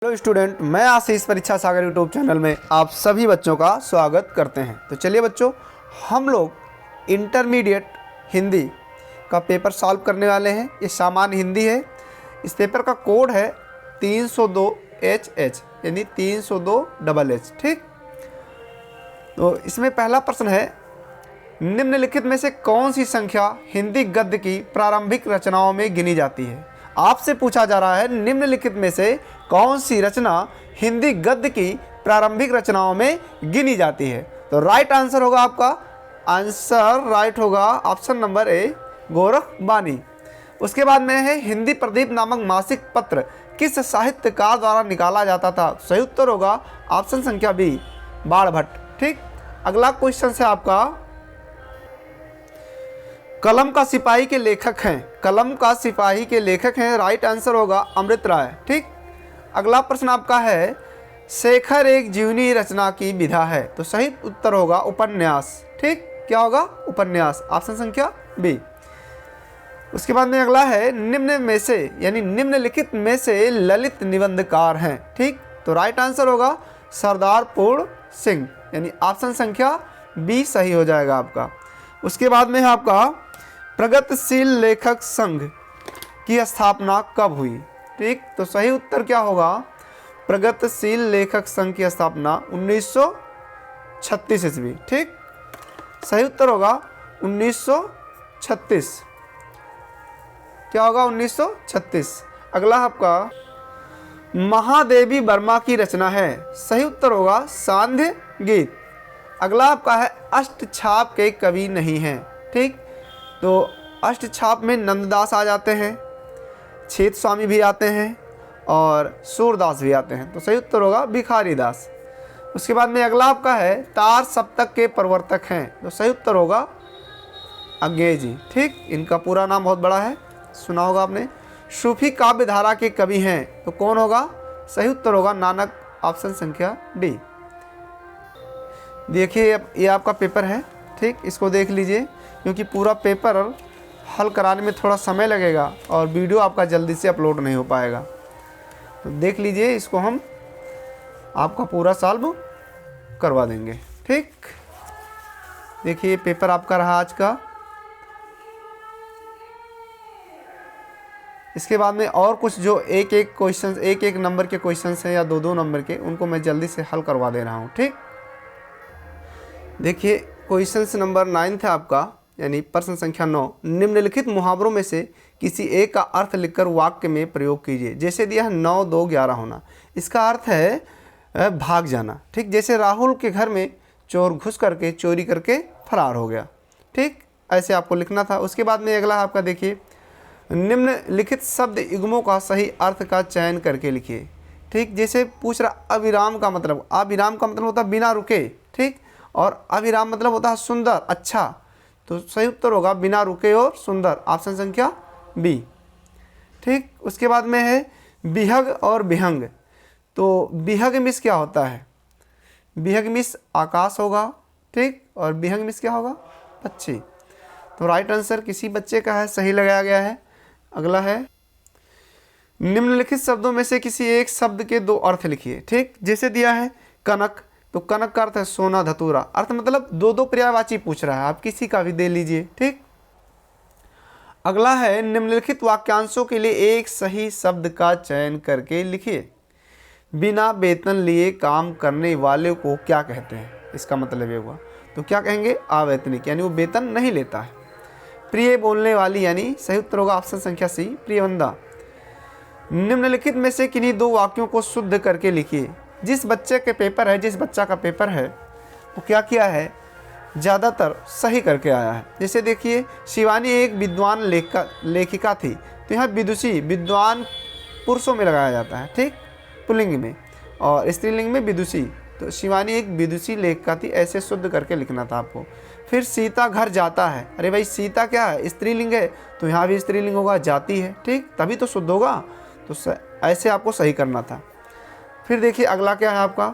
Hello student, मैं आशीष परीक्षा सागर YouTube channel में आप सभी बच्चों का स्वागत करते हैं। तो चलिए बच्चों, हम लोग इंटरमीडिएट हिंदी का पेपर सॉल्व करने वाले हैं। ये सामान्य हिंदी है। इस पेपर का कोड है 302HH यानी 302HH। ठीक, तो इसमें पहला प्रश्न है, निम्नलिखित में से कौन सी संख्या हिंदी गद्य की प्रारंभिक रचनाओं में गिनी जाती है। आपसे पूछा जा रहा है निम्नलिखित में से कौन सी रचना हिंदी गद्य की प्रारंभिक रचनाओं में गिनी जाती है। तो राइट आंसर होगा, आपका आंसर राइट होगा ऑप्शन नंबर ए, गोरखबानी। उसके बाद में है, हिंदी प्रदीप नामक मासिक पत्र किस साहित्यकार द्वारा निकाला जाता था। सही उत्तर होगा ऑप्शन संख्या बी, बाणभट्ट। ठीक, अगला क्वेश्चन है आपका, कलम का सिपाही के लेखक हैं। कलम का सिपाही के लेखक हैं, राइट आंसर होगा अमृत राय। ठीक, अगला प्रश्न आपका है, शेखर एक जीवनी रचना की विधा है। तो सही उत्तर होगा उपन्यास। ठीक, क्या होगा, उपन्यास, ऑप्शन संख्या बी। उसके बाद में अगला है, निम्न में से यानी निम्नलिखित में से ललित निबंधकार हैं। ठीक, तो राइट आंसर होगा सरदार पूर्ण सिंह यानी ऑप्शन संख्या बी सही हो जाएगा आपका। उसके बाद में है आपका, प्रगतिशील लेखक संघ की स्थापना कब हुई। ठीक, तो सही उत्तर क्या होगा, प्रगतिशील लेखक संघ की स्थापना 1936 ईस्वी। ठीक, सही उत्तर होगा 1936। क्या होगा, 1936। अगला आपका, महादेवी वर्मा की रचना है। सही उत्तर होगा सांध्य गीत। अगला आपका है, अष्टछाप के कवि नहीं हैं। ठीक, तो अष्टछाप में नंददास आ जाते हैं, छेद स्वामी भी आते हैं और सूरदास भी आते हैं। तो सही उत्तर होगा भिखारी दास। उसके बाद में अगला आपका है, तार सप्तक के प्रवर्तक हैं। तो सही उत्तर होगा अज्ञेय जी। ठीक, इनका पूरा नाम बहुत बड़ा है, सुना होगा आपने। सूफी काव्य धारा के कवि हैं। तो कौन होगा, सही उत्तर होगा नानक, ऑप्शन संख्या डी। देखिए, ये आपका पेपर है। ठीक, इसको देख लीजिए, क्योंकि पूरा पेपर हल कराने में थोड़ा समय लगेगा और वीडियो आपका जल्दी से अपलोड नहीं हो पाएगा। तो देख लीजिए, इसको हम आपका पूरा सॉल्व करवा देंगे। ठीक, देखिए पेपर आपका रहा आज का। इसके बाद में और कुछ जो एक एक क्वेश्चन, एक एक नंबर के क्वेश्चंस हैं या दो दो नंबर के, उनको मैं जल्दी से हल करवा दे रहा हूँ। ठीक, देखिए क्वेश्चन नंबर 9 है आपका, यानी प्रश्न संख्या 9, निम्नलिखित मुहावरों में से किसी एक का अर्थ लिखकर वाक्य में प्रयोग कीजिए। जैसे दिया है 9, 2, 11 होना, इसका अर्थ है भाग जाना। ठीक, जैसे राहुल के घर में चोर घुस करके चोरी करके फरार हो गया। ठीक, ऐसे आपको लिखना था। उसके बाद में अगला आपका देखिए, निम्नलिखित शब्द युग्मों का सही अर्थ का चयन करके लिखिए। ठीक, जैसे पूछ रहा अविराम का मतलब, अविराम का मतलब होता है बिना रुके। ठीक, और अविराम मतलब होता है सुंदर, अच्छा। तो सही उत्तर होगा बिना रुके और सुंदर, ऑप्शन संख्या बी। ठीक, उसके बाद में है बिहग और बिहंग। तो बिहग मिस क्या होता है, बिहग मिस आकाश होगा। ठीक, और बिहंग मिस क्या होगा, पक्षी। तो राइट आंसर किसी बच्चे का है, सही लगाया गया है। अगला है, निम्नलिखित शब्दों में से किसी एक शब्द के दो अर्थ लिखिए। ठीक, जैसे दिया है कनक, तो कनक का अर्थ है सोना धतूरा, अर्थ मतलब दो दो पर्यायवाची पूछ रहा है, आप किसी का भी दे लीजिए। ठीक, अगला है, निम्नलिखित वाक्यांशों के लिए एक सही शब्द का चयन करके लिखिए। बिना वेतन लिए काम करने वाले को क्या कहते हैं, इसका मतलब ये हुआ। तो क्या कहेंगे, अवैतनिक, यानी वो वेतन नहीं लेता है। प्रिय बोलने वाली, यानी सही उत्तर होगा ऑप्शन संख्या सी, प्रियवंदा। निम्नलिखित में से किन्हीं दो वाक्यों को शुद्ध करके लिखिए। जिस बच्चे के पेपर है, जिस बच्चा का पेपर है, वो क्या किया है, ज़्यादातर सही करके आया है। जैसे देखिए, शिवानी एक विद्वान लेखिका थी। तो यहाँ विदुषी, विद्वान पुरुषों में लगाया जाता है। ठीक, पुल्लिंग में, और स्त्रीलिंग में विदुषी। तो शिवानी एक विदुषी लेखिका थी, ऐसे शुद्ध करके लिखना था आपको। फिर सीता घर जाता है, अरे भाई सीता क्या है, स्त्रीलिंग है, तो यहाँ भी स्त्रीलिंग होगा, जाती है। ठीक, तभी तो शुद्ध होगा। तो ऐसे आपको सही करना था। फिर देखिए अगला क्या है आपका,